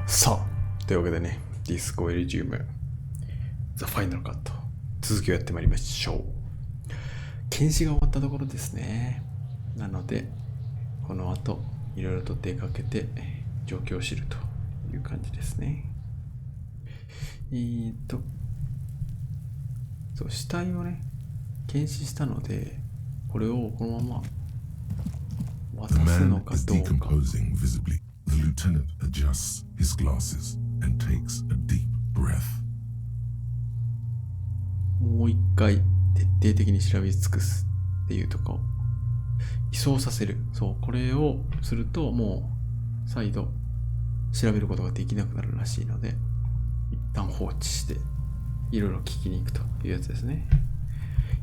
さあ、というわけでね、ディスコエリジウム、ザ・ファイナルカット、続きをやってまいりましょう。検視が終わったところですね。なので、この後、いろいろと出かけて、状況を知るという感じですね。そう、死体をね、検視したので、これをこのまま渡すのかどうか。The lieutenant adjusts his glasses and takes a deep breath. もう一回徹底的に調べ尽くすっていうとこ。移送させる。そう、これをするともう再度調べることができなくなるらしいので、一旦放置していろいろ聞きに行くというやつですね。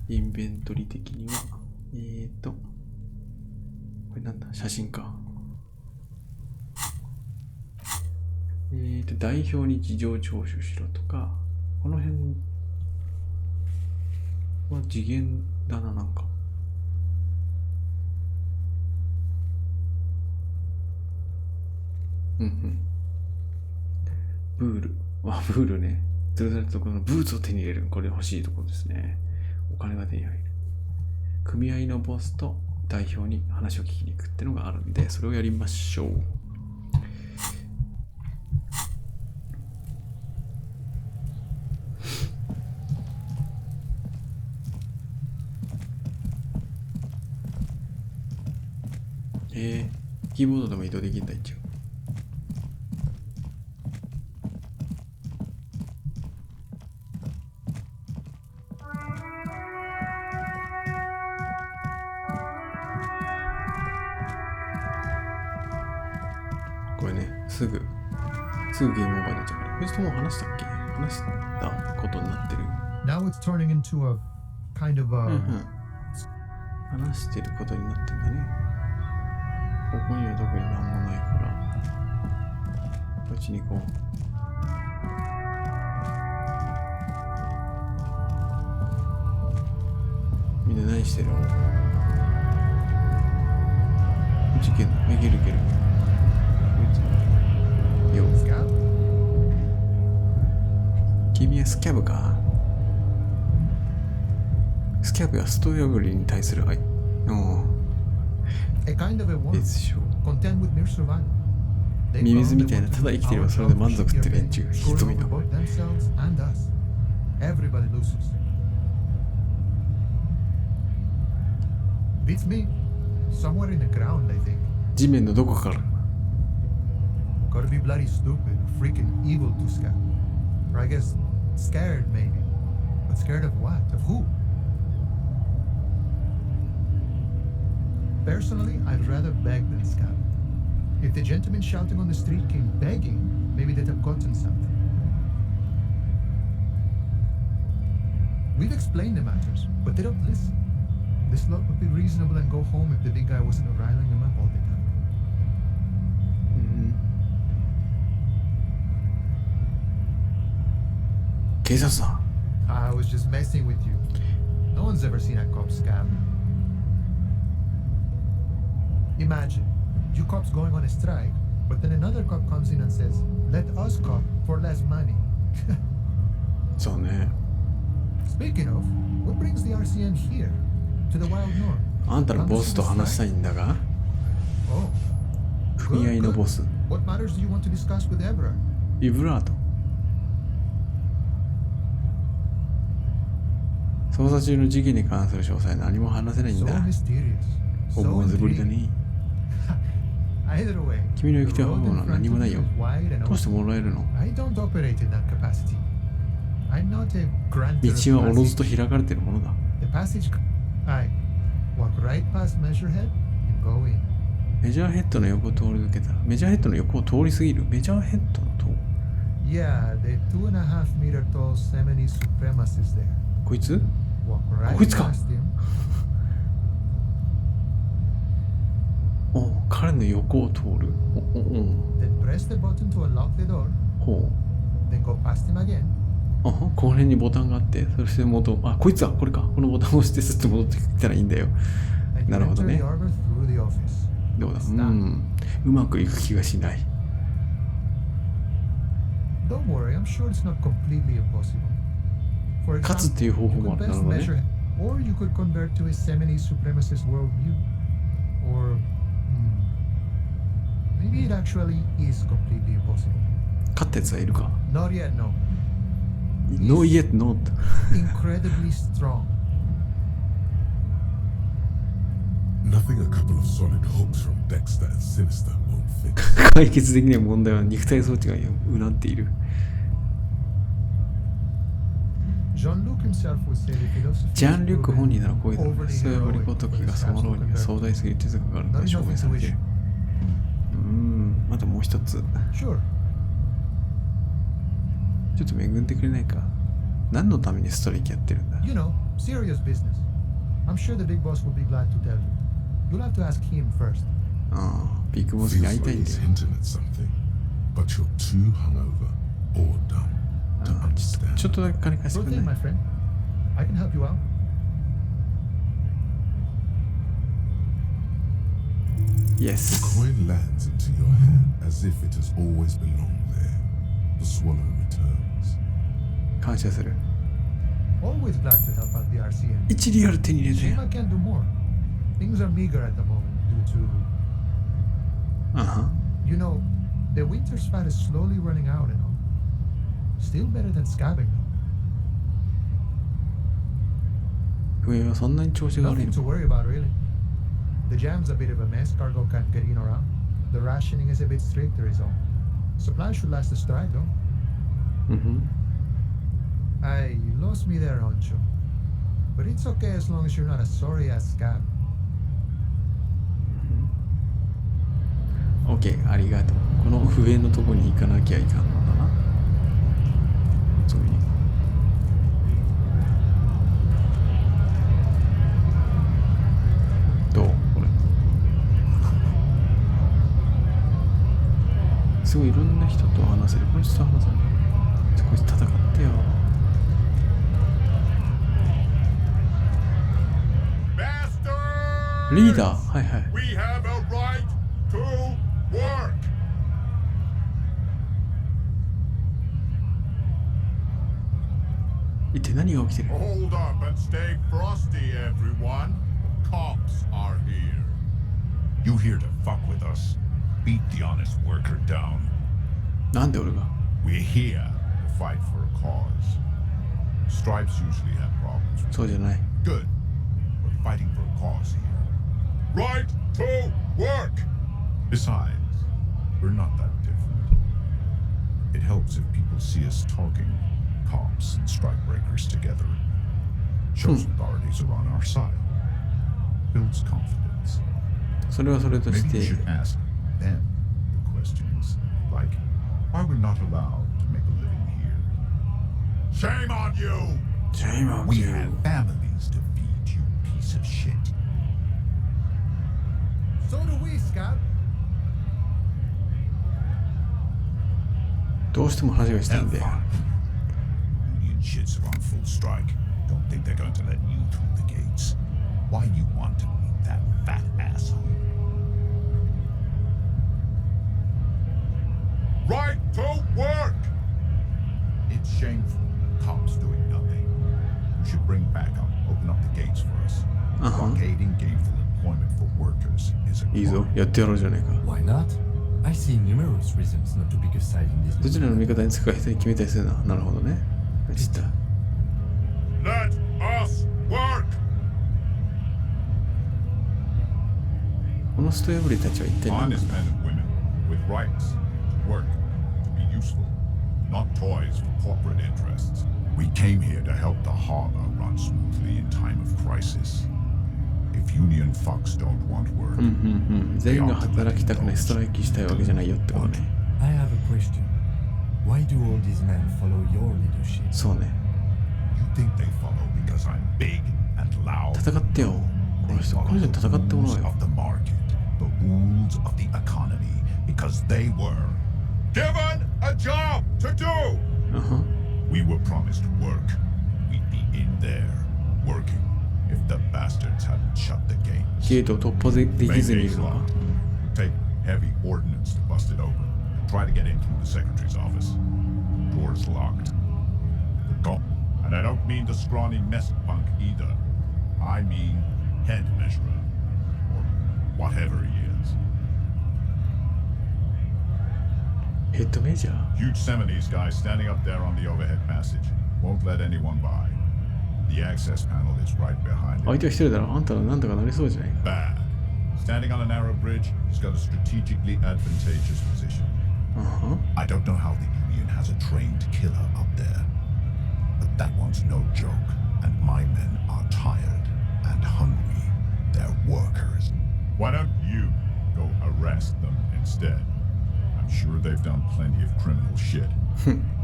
インベントリ的には、これなんだ、写真か。代表に事情聴取しろとか、この辺は次元だな、なんか。ブール。ブールね。ずるずるとこのブーツを手に入れる。これ欲しいところですね。お金が手に入る。組合のボスと代表に話を聞きに行くってのがあるんで、それをやりましょう。キーボードでも移動できるんだ、一応。これね、すぐゲームオーバーになっちゃうから。こいつともう話したっけ？話したことになってる。Now it's turning into a kind of a... 話してることになってるんだね。ここには特になんもないから、こっちに行こう。みんな何してるの？こっち行けんの？いける。よ。君はスキャブか？スキャブはストーブリに対する愛。ミミズみたいなただ生きてればそれで満足って連中ひどいな。地面のどこから？ Gotta be bloody stupid, freaking evil to scab. Or I guess scared maybe. But scared of what? Of who? Personally, I'd rather beg than scab. If the gentleman shouting on the street came begging, maybe they'd have gotten something. We've explained the matters, but they don't listen. This lot would be reasonable and go home if the big guy wasn't riling them up all the time. I was just messing with you. No one's ever seen a cop scab. Imagine, you cops going on a strike, but then another cop comes in and says, let us cop for less money. So, Speaking of, what brings the RCN here? To the wild north? あんたのボスと話したいんだが、組合のボス。What matters do you want to discuss with Eberard? イブラート。捜査中の事件に関する詳細何も話せないんだ。思わずぶりだね。君の生きてる方法は何もないよ。どうしてもらえるの？道はおのずと開かれているものだ。メジャーヘッドの横を通り抜けたら、メジャーヘッドの横を通り過ぎる。メジャーヘッドの塔。こいつ？こいつか。彼の横を通る。ほう。この辺にボタンがあって、そしてこいつはこれか。このボタンを押してスッと戻ってきたらいいんだよ。なるほどね。どうだ？うまくいく気がしない。Don't worry, I'm sure it's not completely impossible. For 勝つっていう example, 方法 you もあ could る。なる best ほどね。 measure, or you could convert to a semi-supremacist worldview. Or maybe it actually is completely impossible. 勝ったやつはいるか？ Not yet, no. No yet not. Incredibly strong. Nothing a couple of solid hooks from Dexter and Sinister won't fix. 解決できない問題は肉体装置がうなっている。Jean-Luc himself would say that philosophy ジャン・リュック is 本人ならこういうの overly そういうり heroic ごとき for が the その scabs ろ to うに convert. 壮大すぎる哲学があるの Not が証 enough 明されている。 intuition. またもう一つ。 Sure. ちょっと恵んでくれないか？何のためにストライキやってるんだ？ You know, serious business. I'm sure the big boss will be glad to tell you. You'll have to ask him first. ああ、ビッグボスに会い Feels たい like んだ he's よ。 hinting at something, but you're too hungover or dumb to ちょ understand. っとだけ金貸して Sure くれ thing, な my い？ friend. I can help you out. Yes. The coin lands into your hand as if it has always belonged there. The swallow returns. 感謝する。 Always glad to help out the RCM. 1リアル手に入れて。 Shame I can't do more. Things are meager at the moment due to, あは。 you know, the winter's fat is slowly running out and all. Still better than scabbing though. 上はそんなに調子が悪い Nothing の to worry about really. The jam's a bit of a mess, cargo can't get in or out. The rationing is a bit stricter is all. Supplies should last a stride though. うんふん。 Aye, you lost me there, Honcho. But it's okay as long as you're not a sorry-ass scab. OK、ありがとう。この上のとこに行かなきゃいかんのだな。そういう。どうこれ。すごいいろんな人と話せる。この人と話せる。こいつ戦ってよ。リーダーはいはい。 We have a right to work. 一体何が起きてる？ Hold up and stay frosty, everyone. Cops are here. You here to fuck with us? Beat the honest worker down. なんで俺が？ We're here to fight for a cause. Stripes usually have problems with そうじゃない。 good. We're fighting for a cause here. Right to work. Besides, we're not that different. It helps if people see us talking, cops and strike breakers together. Shows authorities are on our side. Builds confidence. それはそれとし Maybe て you should ask them the questions, like why we're not allowed to make a living here. Shame on you. Shame on We you. have families to feed, you piece of shit. So do we, scab. どうしても話がしたいん Have で。 fun. Union shits are on full strike. Don't think they're going to let you through the gates. Why you want to meet that fat asshole? Right to work. It's shameful. Cops doing nothing. You should bring backup. Open up the gates for us. Blockading gainful employment for workers is a いいぞ、 crime. やってやろうじゃねえか。 Why not? I see numerous reasons not to pick a side in this. どちらの味方につくか一人決めたりするな。なるほどね。知った。 Let us work. このスト破りたちは一体何なん Honest だ？ men and women with rights to work, to be useful, not toys for corporate interests. We came here to help the harbor run smoothly in time of crisis. If union fucks don't want work, 全員が働きたくないストライキしたいわけじゃないよってことね。 I have a question. Why do all these men follow your leadership? そうね。 you think they follow because I'm big and loud. 戦ってよ。この人に戦ってもらおう Rules よ。 of the market, the rules of the economy, because they were. Given a job to do. We were promised work. We'd be in there, working, if the bastards hadn't shut the gates. ゲートを突破できずにいるのか。 Would take heavy ordnance to bust it open. Try to get in through the secretary's office. Door's locked. Go. And I don't mean the scrawny nest punk either. I mean head measurer. Or whatever he is. ヘッドメジャー Huge Seminoles guy standing up there on the overhead passage. Won't let anyone by. The access panel is right behind 相 him. 手は一人だろ。あんたらなんとかなりそうじゃないか。 Bad. Standing on a narrow bridge, he's got a strategically advantageous position. I don't know how the Union has a trained killer up there. But that one's no joke. And my men are tired and hungry. They're workers. Why don't you go arrest them instead? I'm sure they've done plenty of criminal shit.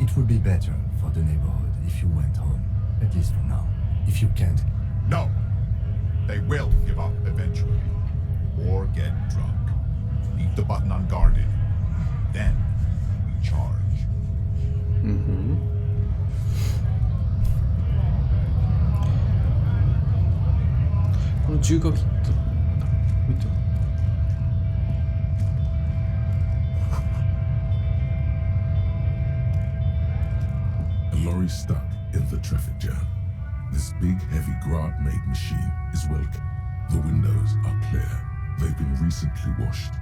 It would be better for the neighborhood if you went home, at least for now. If you can't, No. They will give up eventually. Or get drunk. Leave the button unguarded. Then we charge. この重火キットなんだ。見て。 A lorry stuck in the traffic jam. This big, heavy Grant-made machine is well kept. The windows are clear. They've been recently washed.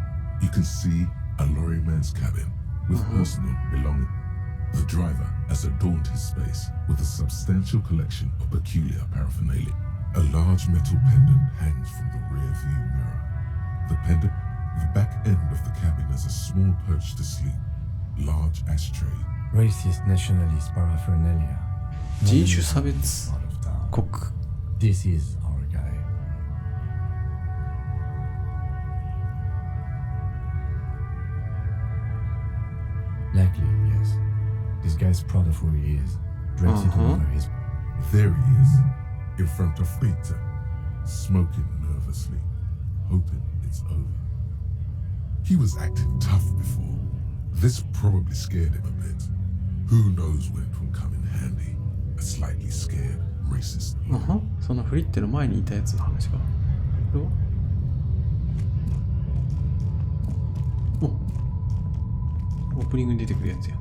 You can see a lorryman's cabin with personal belongings. The driver has adorned his space with a substantial collection of peculiar paraphernalia. A large metal pendant hangs from the rear view mirror. The back end of the cabin has a small perch to sleep. Large ashtray. racist nationalist paraphernalia. 人種差別 Out of town. 国 This is our guy. Likely, yes. This guy's proud of who he is. Drapes it over his. There he is, in front of Peter, smoking nervously, hoping it's over. He was acting tough before. This probably scared him a bit. Who knows when it will come in handy? A slightly scared, racist. そのフリッテの前にいたやつの話か。これはオープニングに出てくるやつや。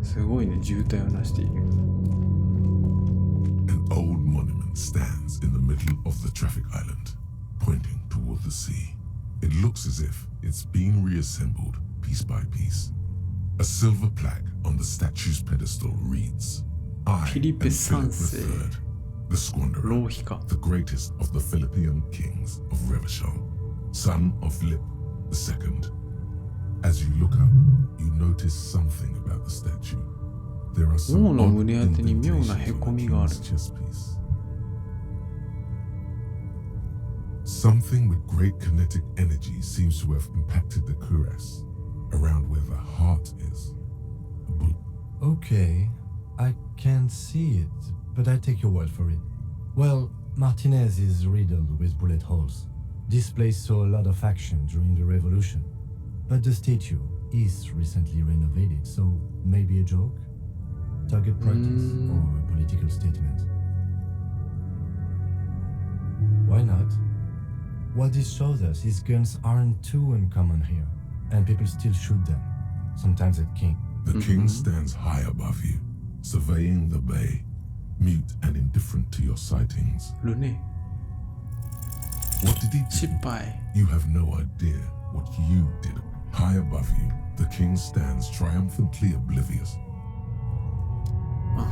すごいね、渋滞をなしている。 An old monument stands in the middle of the traffic island, pointing toward the sea. It looks as if it's being reassembled piece by piece. A silver plaque on the statue's pedestal reads, I am Felipe Philip Sanse. III, the Squanderer, 浪費か。 the greatest of the Philippian kings of Revachol, son of Philip II. As you look up, you notice something about the statue. There are some 王の odd 胸当てに妙な indentations へ on こ the みがある。 king's chest piece. Something with great kinetic energy seems to have impacted the cuirass, around where the heart is. A bullet. Okay, I can't see it, but I take your word for it. Well, Martinez is riddled with bullet holes. This place saw a lot of action during the revolution. But the statue is recently renovated, so maybe a joke? Target practice or a political statement? Why not? What this shows us is guns aren't too uncommon here, and people still shoot them, sometimes at king. The king stands high above you, surveying the bay, mute and indifferent to your sightings. ルネ What did he 失 do? 敗。 You have no idea what you did. High above you, the king stands triumphantly oblivious. こ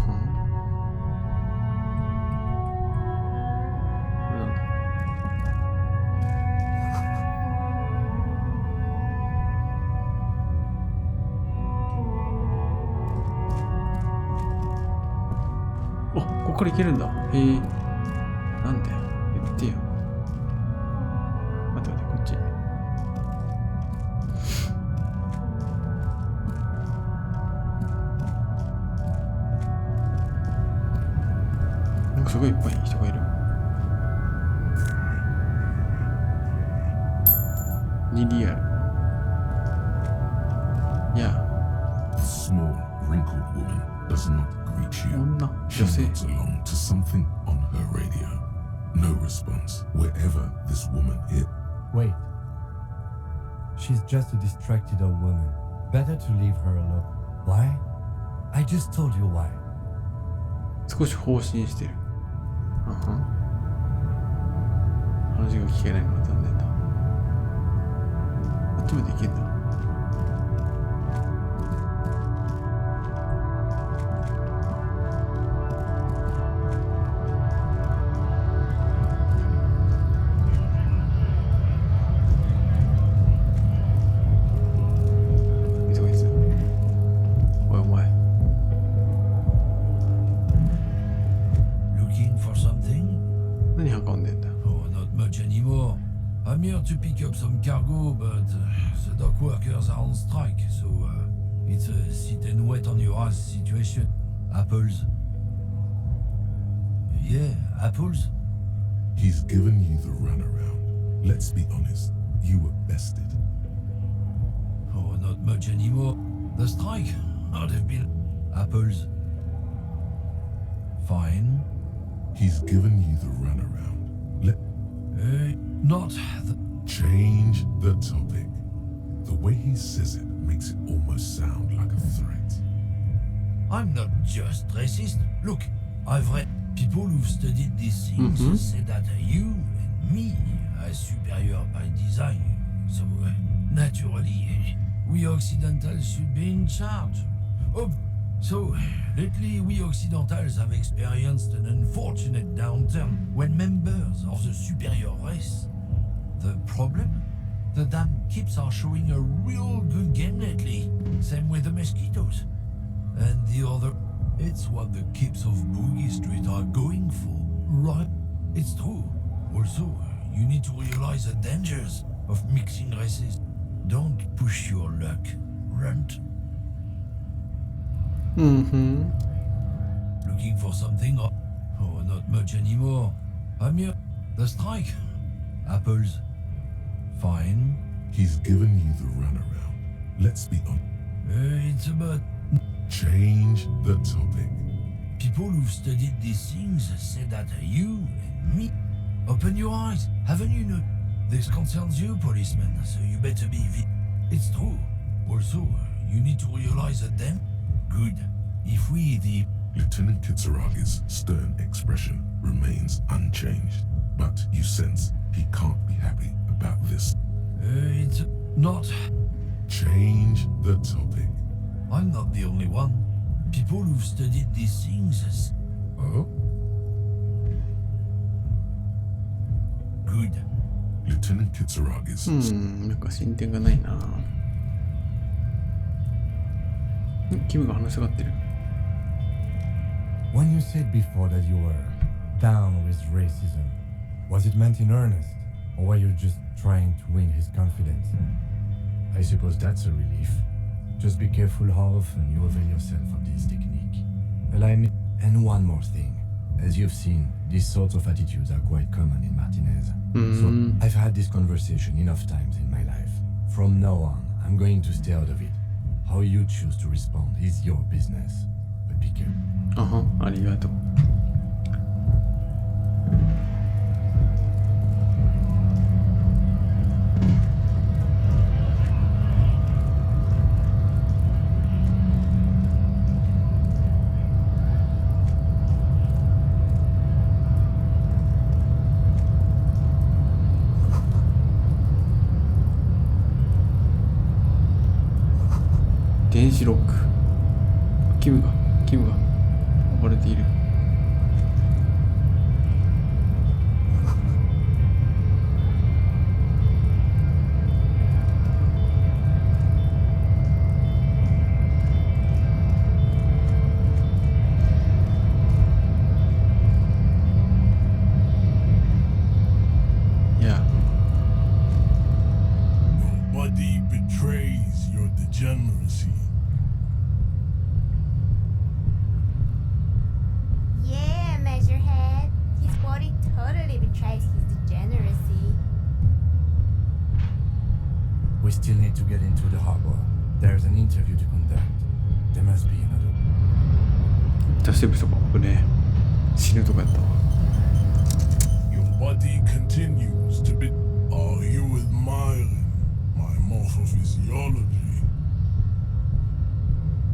れなんだ。あ、ここから行けるんだ。へえ。なんだよ。言ってよ。待って待って、こっち。なんかすごいいっぱい人がいる。にリアル。いや、 The small, wrinkled woman does not greet you. 女女 She 性 nods along to something on her radio. No response wherever this woman is. Wait. She's just a distracted old woman. Better to leave her alone. Why? I just told you why. 少し放心してる。あはん。話が聞けないのが残念だ。あっちまで行けんだ。急げず。おいお前。Looking for something? 何運んでんだ。 Oh, not much anymore. I'm here to pick up some cargo, but the dock workers are on strike, so it's a sit and wait on your ass situation. Apples? Yeah, apples? He's given you the runaround. Let's be honest, you were bested. Oh, not much anymore. The strike? I'd have been... Apples? Fine. He's given you the runaround. Not the... Change the topic. The way he says it makes it almost sound like a threat. I'm not just racist. Look, I've read people who've studied these things say that you and me are superior by design. So, naturally, we Occidentals should be in charge. Oh, so, lately we Occidentals have experienced an unfortunate downturn when members of the superior race. The problem? The damn keeps are showing a real good game lately. Same with the mosquitoes. And the other... It's what the keeps of Boogie Street are going for, right? It's true. Also, you need to realize the dangers of mixing races. Don't push your luck, runt. Looking for something? Oh, not much anymore. I'm here. The strike? Apples? Fine. He's given you the runaround. Let's be honest. It's about... Change the topic. People who've studied these things say that you and me... Open your eyes. Haven't you known? This concerns you, policeman, so you better be... It's true. Also, you need to realize that then... Good. If we, the... Lieutenant Kitsuragi's stern expression remains unchanged, but you sense he can't be happy about this. It's not... Change the topic. I'm not the only one. People who've studied these things... Oh? Good. Lieutenant Kitsuragi's なんか進展がないな。キムが話しがってる。When you said before that you were down with racism, was it meant in earnest? Or were you just trying to win his confidence? I suppose that's a relief. Just be careful how often you avail yourself of this technique. And one more thing. As you've seen, these sorts of attitudes are quite common in Martinez. So I've had this conversation enough times in my life. From now on, I'm going to stay out of it. How you choose to respond is your business. But be careful. あは、ありがとう。電子ロック。キムが暴れている。Nobody betrays your degeneracy. Yeah, Measurehead. His body totally betrays his degeneracy. We still need to get into the harbor. There's an interview to conduct. There must be another. 出してる人が僕ね、死ぬとかやったわ。 Your body continues to be. Are you admiring my morphophysiology?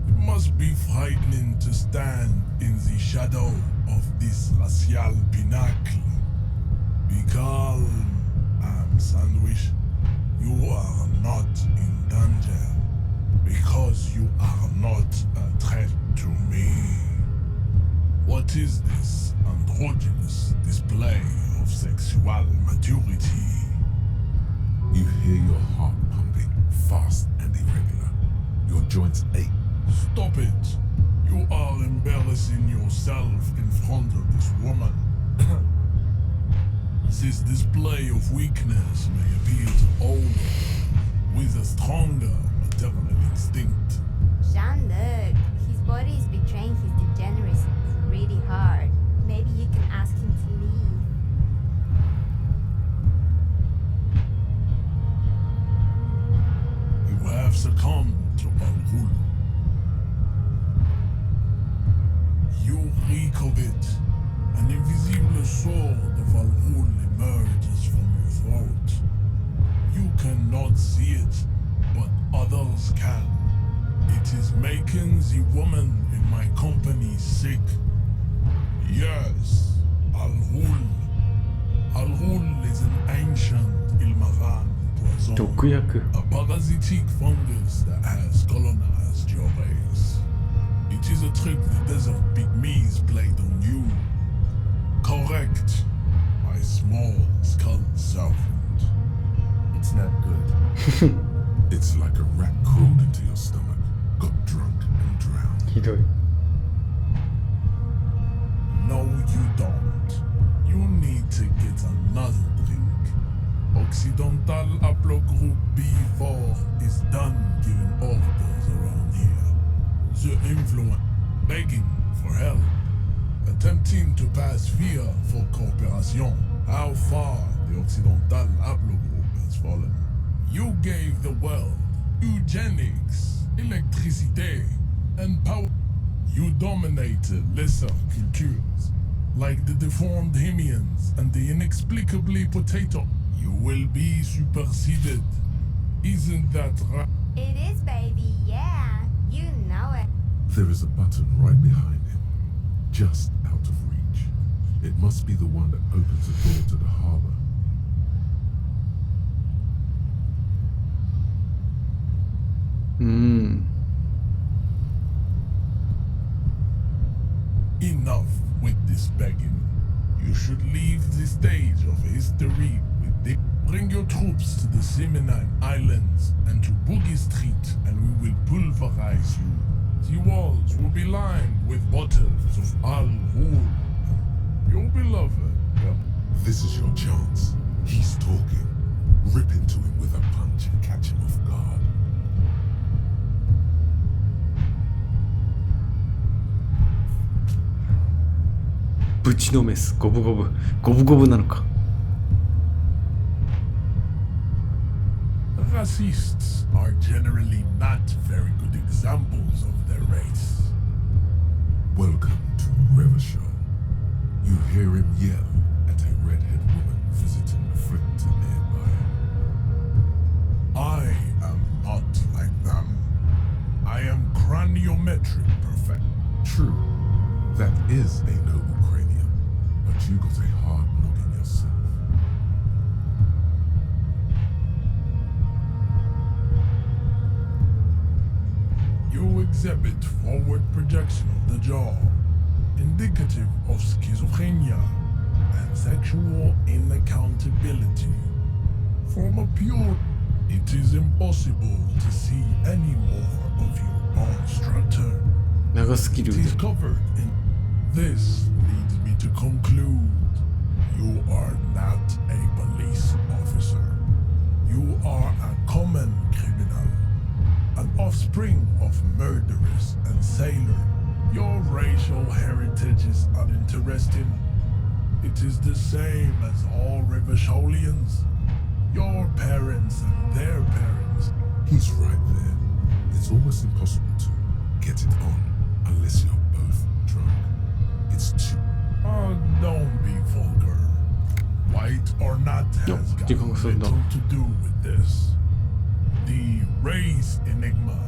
It must be frightening to stand in the shadow of this racial pinnacle. Be calm, Sandwich. You are not in danger because you are not a threat to me. What is this androgynous display of sexual maturity? You hear your heart pumping fast and irregular. Your joints ache. Stop it. You are embarrassing yourself in front of this woman. This display of weakness may appeal to older with a stronger maternal instinct. Jean-Luc, his body is betraying his degeneracy really hard. Maybe you can ask him to leave. You have succumbed to Al-Ghul. You reek of it. An invisible sword of Al-Ghul emerges from your throat. You cannot see it, but others can. It is making the woman in my company sick. Yes, Al-Ghul. Al-Ghul is an ancient Ilmaran poison. 毒薬 A parasitic fungus that has colonized your race. It is a trick the desert pygmies played on you. Correct, my small skull servant. It's not good. It's like a rat crawled into your stomach, got drunk and drowned. ひどい No, you don't. You need to get another drink. Occidental Haplogroup B4 is done giving orders around here. The influence, begging for help, attempting to pass via for cooperation. How far the Occidental Haplogroup has fallen. You gave the world eugenics, electricity, and power. You dominated lesser cultures, like the deformed Hemians and the inexplicably potato. You will be superseded. Isn't that right? It is, baby, yeah. You know it. There is a button right behind him, just out of reach. It must be the one that opens the door to the harbor. Enough with this begging. You should leave the stage of history with the... Bring your troops to the Seminine Islands and to Boogie Street, and we will pulverize you. The walls will be lined with bottles of Al-Ghul. Your beloved. This is your chance. He's talking. Rip into him with a punch and catch him off guard. Buchi no mes, gobu gobu. Gobu gobu なのか Racists are generally not very good examples of their race. Welcome to Revachol. You hear him yell at a redhead woman visiting a friend nearby. I am not like them. I am craniometric perfect. True, that is a noble cranium, but you got a hard noggin yourself. You exhibit forward projection of the jaw, indicative of schizophrenia and sexual inaccountability. From a pure, it is impossible to see any more of your bone structure. 長すぎる It is covered in. This leads me to conclude you are not a police officer. You are a common criminal, an offspring of murderers and sailor. Your racial heritage is uninteresting. It is the same as all Revacholians. Your parents and their parents. He's right there. It's almost impossible to get it on unless you're both drunk. It's too. Don't be vulgar. White or not has got little to do with this. The race enigma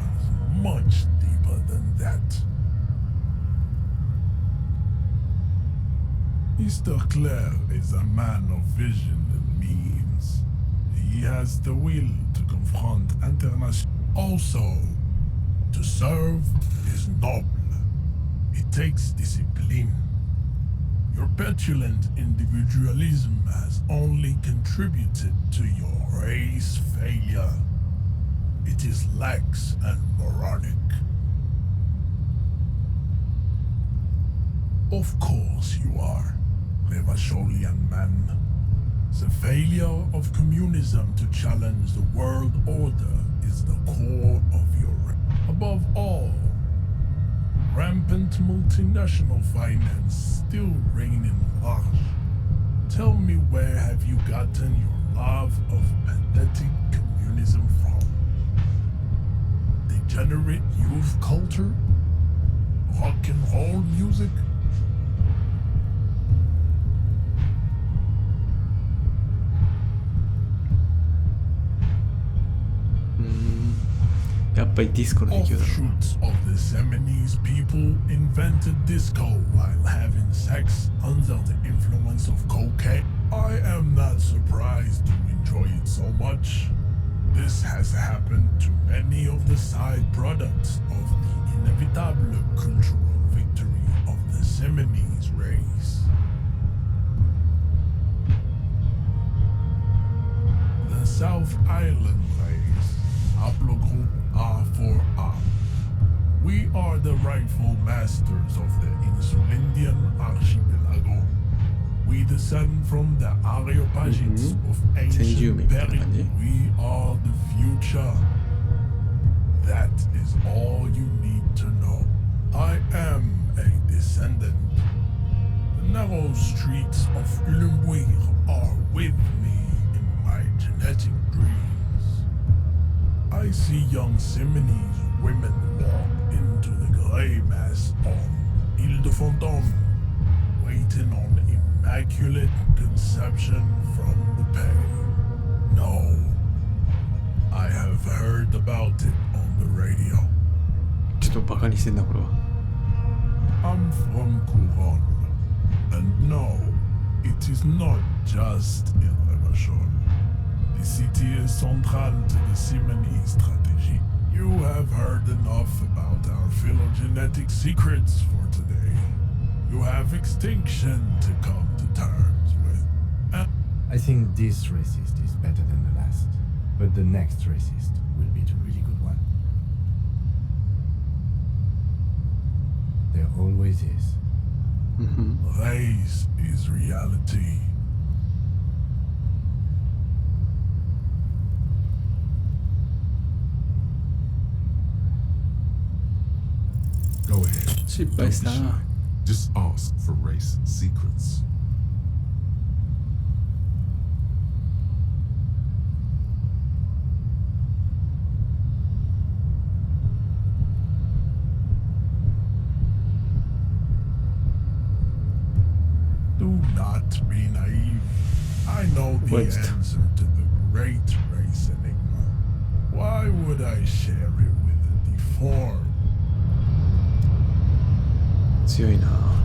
runs much deeper than that. Mr. Clare is a man of vision and means. He has the will to confront international. Also, to serve is noble. It takes discipline. Your petulant individualism has only contributed to your race failure. It is lax and moronic. Of course you are, Revacholian man. The failure of communism to challenge the world order is the core of your... Above all, rampant multinational finance still reigning large. Tell me, where have you gotten your love of pathetic communism from? Degenerate youth culture? Rock and roll music? Offshoots of the Seminoles people invented disco while having sex under the influence of cocaine. I am not surprised you enjoy it so much. This has happened to many of the side products of the inevitable cultural victory of the Seminoles race. The South Island race, haplogroup R4R. We are the rightful masters of the Insulindian archipelago. We descend from the Areopagites of ancient Perry. We are the future. That is all you need to know. I am a descendant. The narrow streets of Ulumbuir are with me in my genetic dreams. I see young Seminoles women walk into the grey mass on Ile de Fantôme, waiting on immaculate conception from the pay. No, I have heard about it on the radio. ちょっとバカにしてんなこれは。I'm from Couronne, and no, it is not just in Revachol. The city is central to the Seminoles strategy. You have heard enough about our phylogenetic secrets for today. You have extinction to come to terms with. I think this racist is better than the last, but the next racist will be the really good one. There always is. Race is reality. Go ahead. Don't be shy. Just ask for race secrets. Do not be naive. I know the answer to the great race enigma. Why would I share it with a deformed? 強いな。